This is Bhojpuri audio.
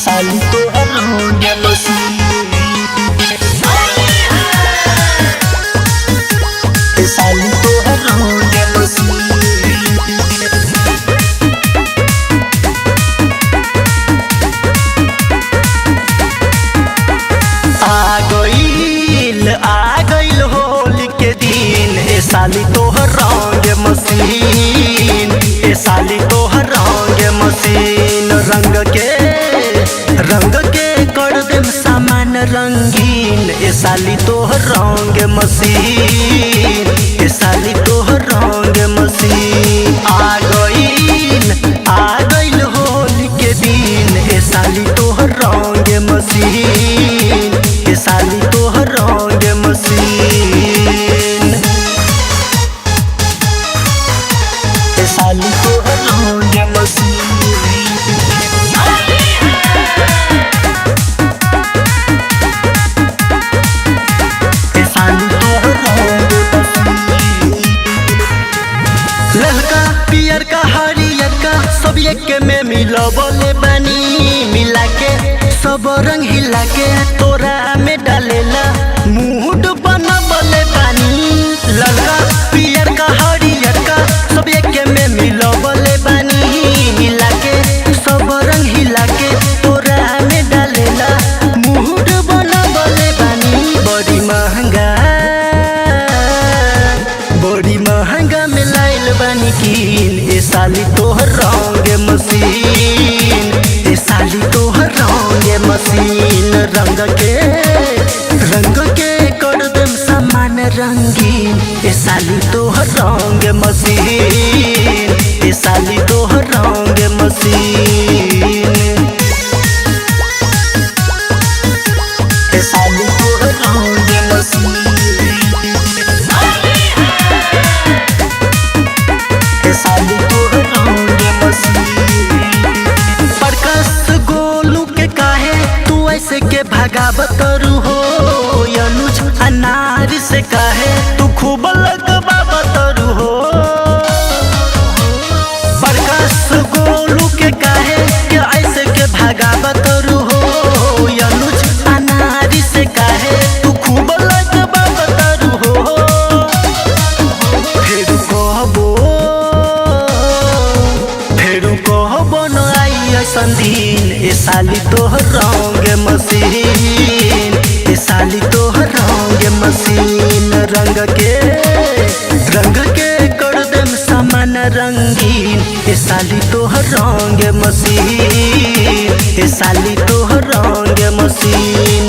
साली तो रंग मसीन साली तो रंग मसीन आ गइल होली के दिन ए साली तोहर रंग मसीन ए साली तोहर रंग मसीन रंग के कर देम सामान रंगीन ए साली तोहर रंग मसीन ए साली तोहर रंग मसीन आ गइल होली के दिन ए साली तोहर रंग मसीन ए साली तोहर रंग मसीन ए साली तोहर रंग मसीन ए साली तोहर रंग मसीन ललका पियर का हरियर का सब एक में मिलबले बानी मिला के सब रंग हिला के तोरा में डालेला मूड बनबले बानी ललका पियर का हरियर का सब एक में मिलबले बानी मिला के सब रंग हिला के तोरा में डालेला मूड बनबले बानी बड़ी महंगा में लाइल बानी कीन ए साली तोहर रंग मसीन ए साली तोहर रंग मसीन रंग के कर देम सामान रंगीन ए साली तोहर रंग मसीन ए साली तोहर रंग मसीन ए साली तोहर रंग मसीन ए साली तोहर रंग मसीन प्रकाश गोलू के काहे तू ऐसे के भागावत हो अनुज अनार से काहे तू खूब लगवावत हो प्रकाश गोलू के काहे के ऐसे के भागावत हो अनुज अनार से काहे तू खूब लगवावत हो फेरू कहबो न आई संदीन ए साली तोहर रंग मसीन ए साली तोहर रंग मसीन रंग के कर देम सामान रंगीन ए साली तोहर रंग मसीन ए साली तोहर रंग मसीन।